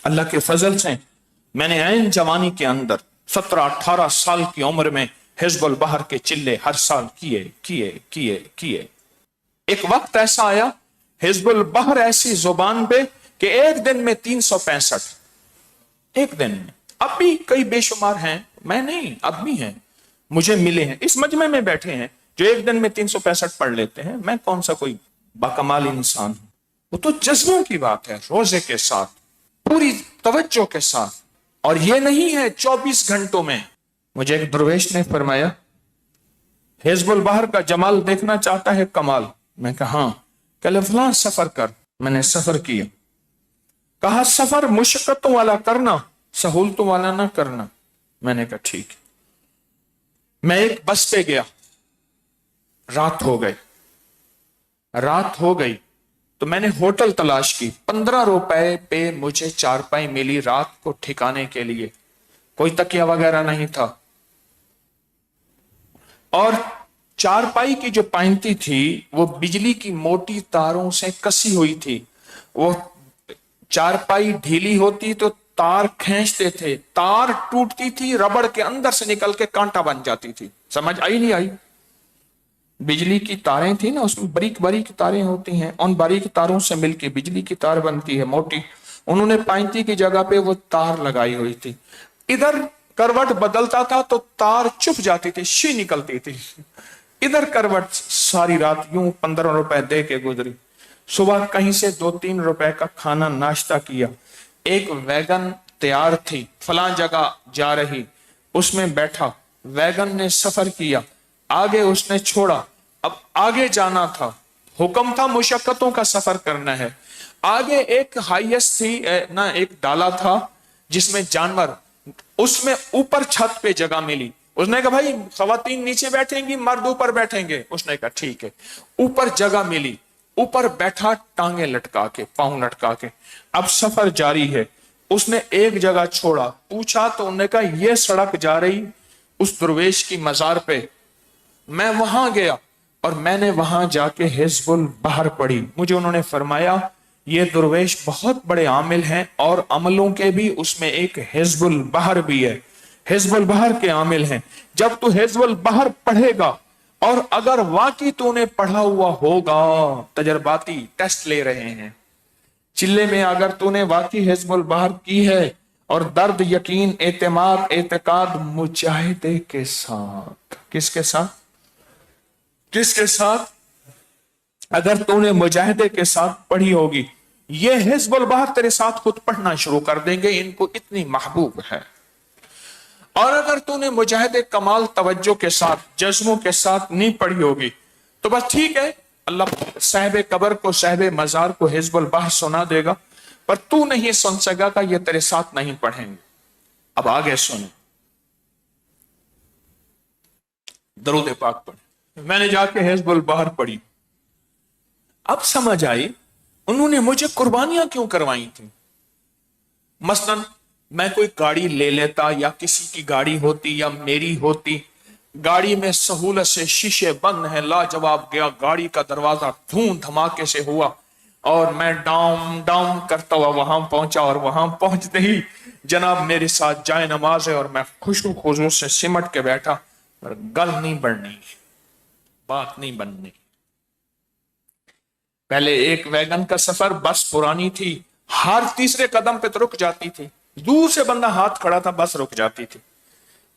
اللہ کے فضل سے میں نے عین جوانی کے اندر 17-18 سال کی عمر میں حزب البحر کے چلے ہر سال کیے. ایک وقت ایسا آیا حزب البحر ایسی زبان پہ کہ ایک دن میں 365، ایک دن میں. اب بھی کئی بے شمار ہیں، میں نہیں، اب بھی ہیں، مجھے ملے ہیں، اس مجمع میں بیٹھے ہیں جو ایک دن میں 365 پڑھ لیتے ہیں. میں کون سا کوئی باکمال انسان ہوں؟ وہ تو جذبوں کی بات ہے، روزے کے ساتھ، پوری توجہ کے ساتھ. اور یہ نہیں ہے 24 گھنٹوں میں. مجھے ایک درویش نے فرمایا حزب البحر کا جمال دیکھنا چاہتا ہے کمال. میں کہا ہاں. کہ فلاں سفر کر. میں نے سفر کیا. کہا سفر مشقتوں والا کرنا، سہولتوں والا نہ کرنا. میں نے کہا ٹھیک. میں ایک بس پہ گیا، رات ہو گئی تو میں نے ہوٹل تلاش کی. 15 روپے پہ مجھے چارپائی ملی رات کو ٹھکانے کے لیے. کوئی تکیہ وغیرہ نہیں تھا. اور چارپائی کی جو پائنتی تھی وہ بجلی کی موٹی تاروں سے کسی ہوئی تھی. وہ چارپائی ڈھیلی ہوتی تو تار کھینچتے تھے، تار ٹوٹتی تھی، ربڑ کے اندر سے نکل کے کانٹا بن جاتی تھی. سمجھ آئی نہیں آئی؟ بجلی کی تاریں تھی نا، اس میں باریک باریک تاریں ہوتی ہیں، ان باریک تاروں سے مل کے بجلی کی تار بنتی ہے موٹی. انہوں نے پائنتی کی جگہ پہ وہ تار لگائی ہوئی تھی. ادھر کروٹ بدلتا تھا تو تار چپ جاتی تھی، شی نکلتی تھی. ادھر کروٹ ساری رات یوں 15 روپے دے کے گزری. صبح کہیں سے 2-3 روپے کا کھانا ناشتہ کیا. ایک ویگن تیار تھی، فلاں جگہ جا رہی، اس میں بیٹھا. ویگن نے سفر کیا، آگے اس نے چھوڑا. اب آگے جانا تھا، حکم تھا مشقتوں کا سفر کرنا ہے. آگے ایک ہائیسٹ تھی نا، ایک ڈالا تھا جس میں جانور، اس میں اوپر چھت پہ جگہ ملی. اس نے کہا بھائی خواتین نیچے بیٹھیں گی، مرد اوپر بیٹھیں گے. اس نے کہا ٹھیک ہے. اوپر جگہ ملی، اوپر بیٹھا ٹانگیں لٹکا کے، پاؤں لٹکا کے. اب سفر جاری ہے. اس نے ایک جگہ چھوڑا، پوچھا تو انہوں نے کہا یہ سڑک جا رہی اس درویش کی مزار پہ. میں وہاں گیا اور میں نے وہاں جا کے حزب البحر پڑھی. مجھے انہوں نے فرمایا یہ درویش بہت بڑے عامل ہیں اور عملوں کے بھی اس میں ایک حزب البحر بھی ہے. حزب البحر کے عامل ہیں. جب تو حزب البحر پڑھے گا اور اگر واقعی تو نے پڑھا ہوا ہوگا، تجرباتی ٹیسٹ لے رہے ہیں چلے میں، اگر تو نے واقعی حزب البحر کی ہے اور درد یقین اعتماد اعتقاد مجاہدے کے ساتھ، کس کے ساتھ؟ کس کے ساتھ؟ اگر تو نے مجاہدے کے ساتھ پڑھی ہوگی، یہ حزب البحر تیرے ساتھ خود پڑھنا شروع کر دیں گے، ان کو اتنی محبوب ہے. اور اگر تو نے مجاہدے کمال توجہ کے ساتھ، جذبوں کے ساتھ نہیں پڑھی ہوگی تو بس ٹھیک ہے، اللہ صاحب قبر کو، صاحب مزار کو حزب البحر سنا دے گا، پر تو نہیں سن سکا کہ یہ تیرے ساتھ نہیں پڑھیں گے. اب آگے سنیں، درود پاک پڑھ. میں نے جا کے حزب البحر پڑھی. اب سمجھ آئی انہوں نے مجھے قربانیاں کیوں کروائی تھی. مثلا میں کوئی گاڑی لے لیتا، یا کسی کی گاڑی ہوتی یا میری ہوتی، گاڑی میں سہولت سے شیشے بند ہیں، لاجواب گیا، گاڑی کا دروازہ دھوم دھماکے سے ہوا اور میں ڈاؤن ڈاؤن کرتا ہوا وہاں پہنچا، اور وہاں پہنچتے ہی جناب میرے ساتھ جائے نماز ہے اور میں خشوع خضوع سے سمٹ کے بیٹھا، اور گل نہیں بڑھنی، بات نہیں بننی. پہلے ایک ویگن کا سفر، بس پرانی تھی، ہر تیسرے قدم پہ تو رک جاتی تھی، دور سے بندہ ہاتھ کھڑا تھا بس رک جاتی تھی.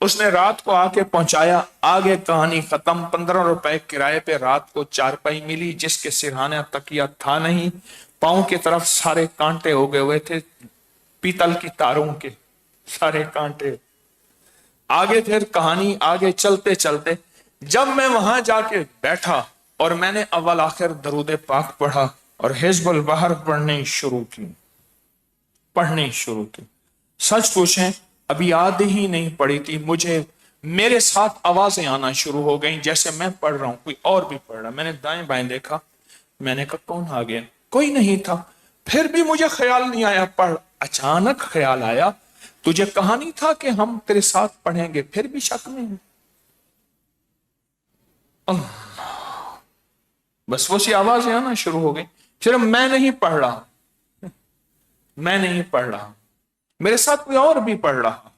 اس نے رات کو آ کے پہنچایا. آگے کہانی ختم. 15 روپے کرائے پہ رات کو چارپائی ملی جس کے سرہانے تکیہ تھا نہیں. پاؤں کی طرف سارے کانٹے ہو گئے ہوئے تھے، پیتل کی تاروں کے سارے کانٹے. آگے پھر کہانی آگے چلتے چلتے جب میں وہاں جا کے بیٹھا اور میں نے اول آخر درود پاک پڑھا اور حزب البحر پڑھنے شروع کی. سچ پوچھیں ابھی آدھی ہی نہیں پڑھی تھی، مجھے میرے ساتھ آوازیں آنا شروع ہو گئیں جیسے میں پڑھ رہا ہوں کوئی اور بھی پڑھ رہا. میں نے دائیں بائیں دیکھا، میں نے کہا کون آ گیا؟ کوئی نہیں تھا. پھر بھی مجھے خیال نہیں آیا پڑھ. اچانک خیال آیا تجھے کہا نہیں تھا کہ ہم تیرے ساتھ پڑھیں گے؟ پھر بھی شک میں ہے. بس وہ سی آوازیں آنا شروع ہو گئی. پھر میں نہیں پڑھ رہا. میرے ساتھ کوئی اور بھی پڑھ رہا.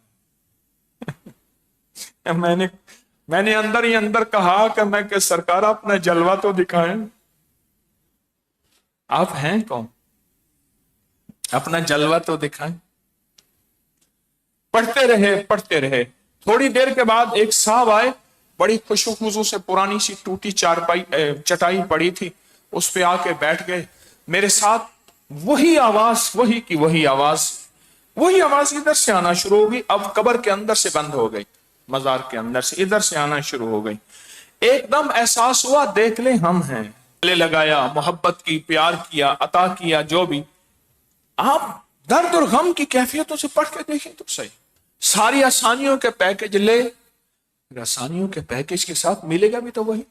میں نے اندر ہی اندر کہا کہ سرکار اپنا جلوہ تو دکھائیں. آپ ہیں کون؟ اپنا جلوہ تو دکھائیں. پڑھتے رہے. تھوڑی دیر کے بعد ایک صاحب آئے، بڑی خوشو سے پرانی سی ٹوٹی چٹائی پڑی تھی، اس پہ آ کے بیٹھ گئے. میرے ساتھ وہی آواز ادھر سے آنا شروع ہو گئی. اب قبر کے اندر سے بند ہو گئی، مزار کے اندر سے ادھر سے آنا شروع ہو گئی. ایک دم احساس ہوا دیکھ لیں ہم ہیں. گلے لگایا، محبت کی، پیار کیا، عطا کیا، جو بھی. آپ درد اور غم کی کیفیتوں سے پڑھ کے دیکھیں تو صحیح. ساری آسانیوں کے پیکج لے، آسانیوں کے پیکج کے ساتھ ملے گا بھی تو وہی.